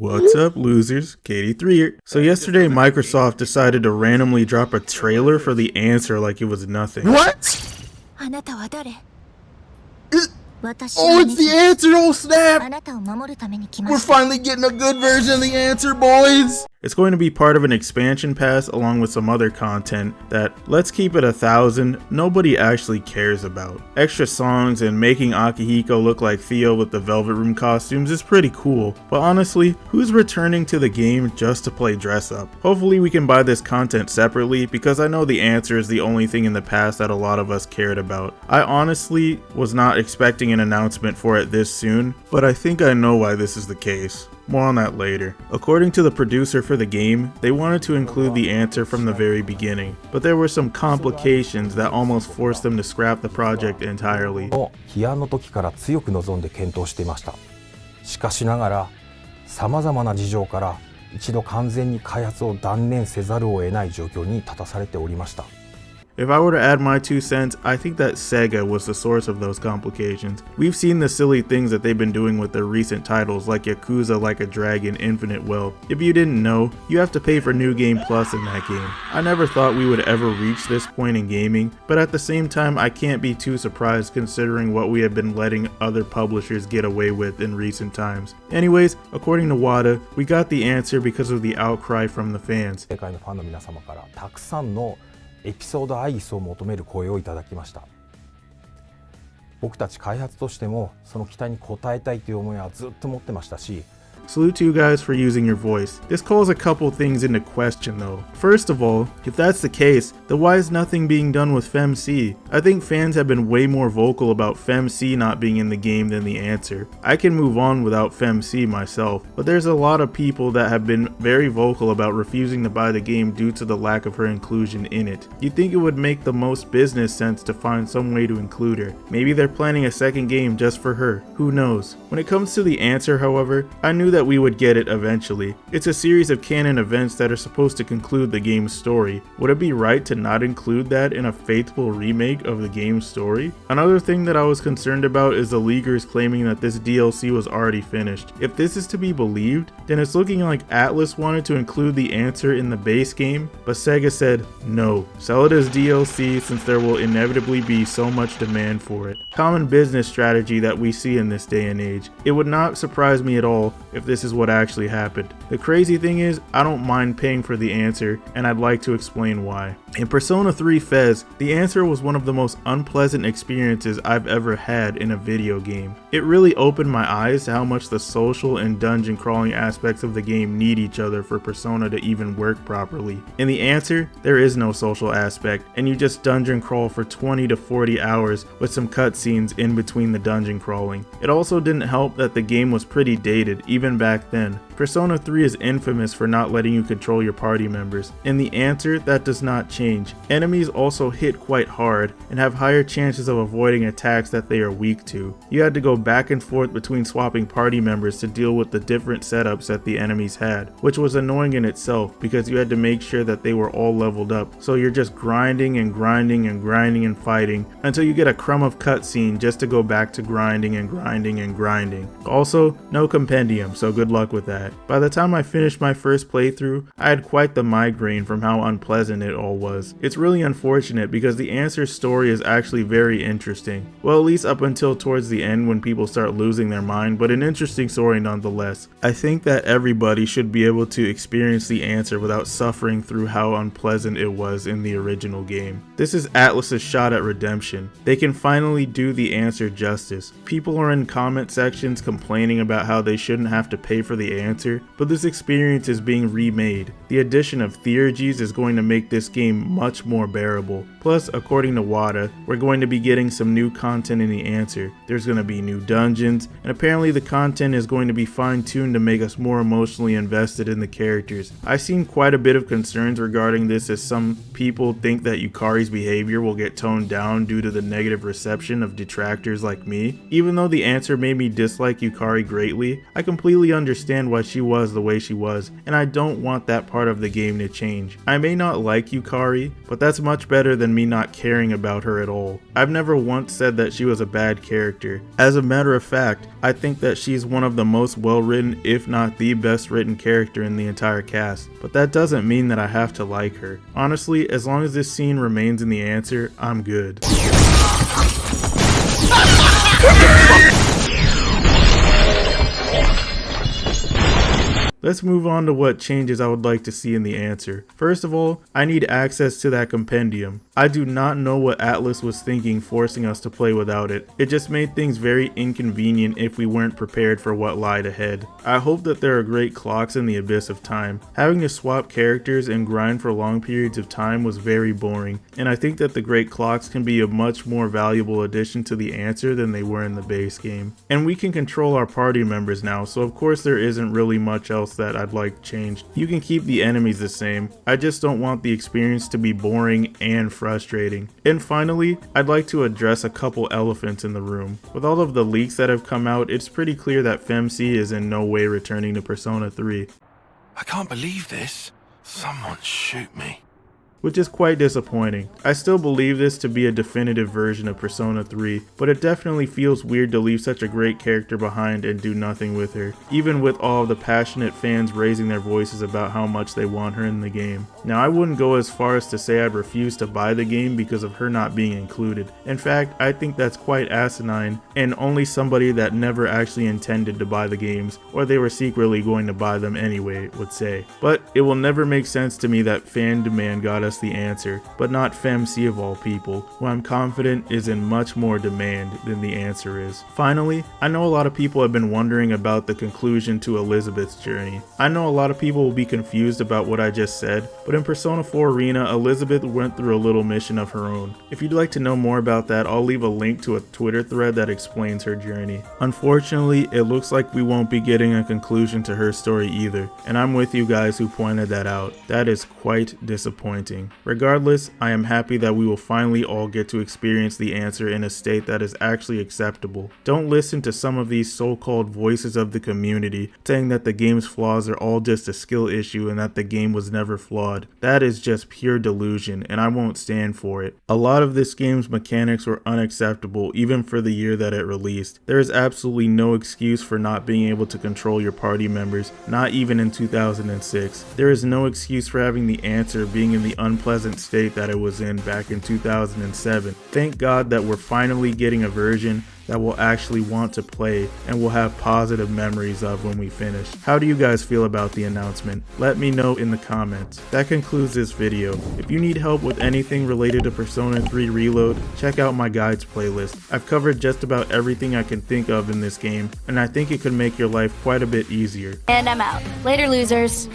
What's up, losers? Katie3 here. So yesterday, Microsoft decided to randomly drop a trailer for the answer like it was nothing. What? Oh, it's the answer! Oh, snap! We're finally getting a good version of the answer, boys! It's going to be part of an expansion pass along with some other content that, let's keep it 1,000, nobody actually cares about. Extra songs and making Akihiko look like Theo with the Velvet Room costumes is pretty cool, but honestly, who's returning to the game just to play dress up? Hopefully we can buy this content separately because I know the answer is the only thing in the past that a lot of us cared about. I honestly was not expecting an announcement for it this soon, but I think I know why this is the case. More on that later. According to the producer for the game, they wanted to include the answer from the very beginning, but there were some complications that almost forced them to scrap the project entirely. 起案の時から強く望んで検討していました。しかしながら、様々な事情から一度完全に開発を断念せざるを得ない状況に立たされておりました。If I were to add my 2 cents, I think that Sega was the source of those complications. We've seen the silly things that they've been doing with their recent titles like Yakuza Like a Dragon Infinite Well. If you didn't know, you have to pay for New Game Plus in that game. I never thought we would ever reach this point in gaming, but at the same time I can't be too surprised considering what we have been letting other publishers get away with in recent times. Anyways, according to WADA, we got the answer because of the outcry from the fans. 世界のファンの皆様からたくさんのエピソードアイギスを求める声をいただきました。僕たち開発としてもその期待に応えたいという思いはずっと持ってましたし、 Salute to you guys for using your voice. This calls a couple things into question though. First of all, if that's the case, then why is nothing being done with FemC? I think fans have been way more vocal about FemC not being in the game than the answer. I can move on without FemC myself, but there's a lot of people that have been very vocal about refusing to buy the game due to the lack of her inclusion in it. You'd think it would make the most business sense to find some way to include her. Maybe they're planning a second game just for her. Who knows? When it comes to the answer, however, I knew that we would get it eventually. It's a series of canon events that are supposed to conclude the game's story. Would it be right to not include that in a faithful remake of the game's story? Another thing that I was concerned about is the leakers claiming that this DLC was already finished. If this is to be believed, then it's looking like Atlus wanted to include the answer in the base game, but Sega said no, sell it as DLC since there will inevitably be so much demand for it. Common business strategy that we see in this day and age. It would not surprise me at all if this is what actually happened. The crazy thing is, I don't mind paying for the answer, and I'd like to explain why. In Persona 3 Fez, the answer was one of the most unpleasant experiences I've ever had in a video game. It really opened my eyes to how much the social and dungeon crawling aspects of the game need each other for Persona to even work properly. In the answer, there is no social aspect, and you just dungeon crawl for 20 to 40 hours with some cutscenes in between the dungeon crawling. It also didn't help that the game was pretty dated, even back then. Persona 3 is infamous for not letting you control your party members. In the answer, that does not change. Enemies also hit quite hard and have higher chances of avoiding attacks that they are weak to. You had to go back and forth between swapping party members to deal with the different setups that the enemies had, which was annoying in itself because you had to make sure that they were all leveled up. So you're just grinding and grinding and grinding and fighting until you get a crumb of cutscene just to go back to grinding and grinding and grinding. Also, no compendium, so good luck with that. By the time I finished my first playthrough, I had quite the migraine from how unpleasant it all was. It's really unfortunate because the answer's story is actually very interesting. Well, at least up until towards the end when people start losing their mind, but an interesting story nonetheless. I think that everybody should be able to experience the answer without suffering through how unpleasant it was in the original game. This is Atlus's shot at redemption. They can finally do the answer justice. People are in comment sections complaining about how they shouldn't have to pay for the answer, but this experience is being remade. The addition of Theurgies is going to make this game much more bearable. Plus, according to WADA, we're going to be getting some new content in the answer. There's going to be new dungeons, and apparently the content is going to be fine-tuned to make us more emotionally invested in the characters. I've seen quite a bit of concerns regarding this, as some people think that Yukari's behavior will get toned down due to the negative reception of detractors like me. Even though the answer made me dislike Yukari greatly, I completely completely understand why she was the way she was, and I don't want that part of the game to change. I may not like Yukari, but that's much better than me not caring about her at all. I've never once said that she was a bad character. As a matter of fact, I think that she's one of the most well-written, if not the best written character in the entire cast, but that doesn't mean that I have to like her. Honestly, as long as this scene remains in the answer, I'm good. Let's move on to what changes I would like to see in the answer. First of all, I need access to that compendium. I do not know what Atlus was thinking forcing us to play without it. It just made things very inconvenient if we weren't prepared for what lied ahead. I hope that there are great clocks in the abyss of time. Having to swap characters and grind for long periods of time was very boring, and I think that the great clocks can be a much more valuable addition to the answer than they were in the base game. And we can control our party members now, so of course there isn't really much else that I'd like changed. You can keep the enemies the same. I just don't want the experience to be boring and frustrating. And finally, I'd like to address a couple elephants in the room. With all of the leaks that have come out, it's pretty clear that FemC is in no way returning to Persona 3. I can't believe this. Someone shoot me. Which is quite disappointing. I still believe this to be a definitive version of Persona 3, but it definitely feels weird to leave such a great character behind and do nothing with her, even with all of the passionate fans raising their voices about how much they want her in the game. Now, I wouldn't go as far as to say I'd refuse to buy the game because of her not being included. In fact, I think that's quite asinine, and only somebody that never actually intended to buy the games, or they were secretly going to buy them anyway, would say. But it will never make sense to me that fan demand got us the answer, but not FemC of all people, who I'm confident is in much more demand than the answer is. Finally, I know a lot of people have been wondering about the conclusion to Elizabeth's journey. I know a lot of people will be confused about what I just said, but in Persona 4 Arena, Elizabeth went through a little mission of her own. If you'd like to know more about that, I'll leave a link to a Twitter thread that explains her journey. Unfortunately, it looks like we won't be getting a conclusion to her story either, and I'm with you guys who pointed that out. That is quite disappointing. Regardless, I am happy that we will finally all get to experience the answer in a state that is actually acceptable. Don't listen to some of these so-called voices of the community saying that the game's flaws are all just a skill issue and that the game was never flawed. That is just pure delusion, and I won't stand for it. A lot of this game's mechanics were unacceptable even for the year that it released. There is absolutely no excuse for not being able to control your party members, not even in 2006. There is no excuse for having the answer being in the unpleasant state that it was in back in 2007. Thank God that we're finally getting a version that we'll actually want to play and will have positive memories of when we finish. How do you guys feel about the announcement? Let me know in the comments. That concludes this video. If you need help with anything related to Persona 3 Reload, check out my guides playlist. I've covered just about everything I can think of in this game, and I think it could make your life quite a bit easier. And I'm out. Later, losers.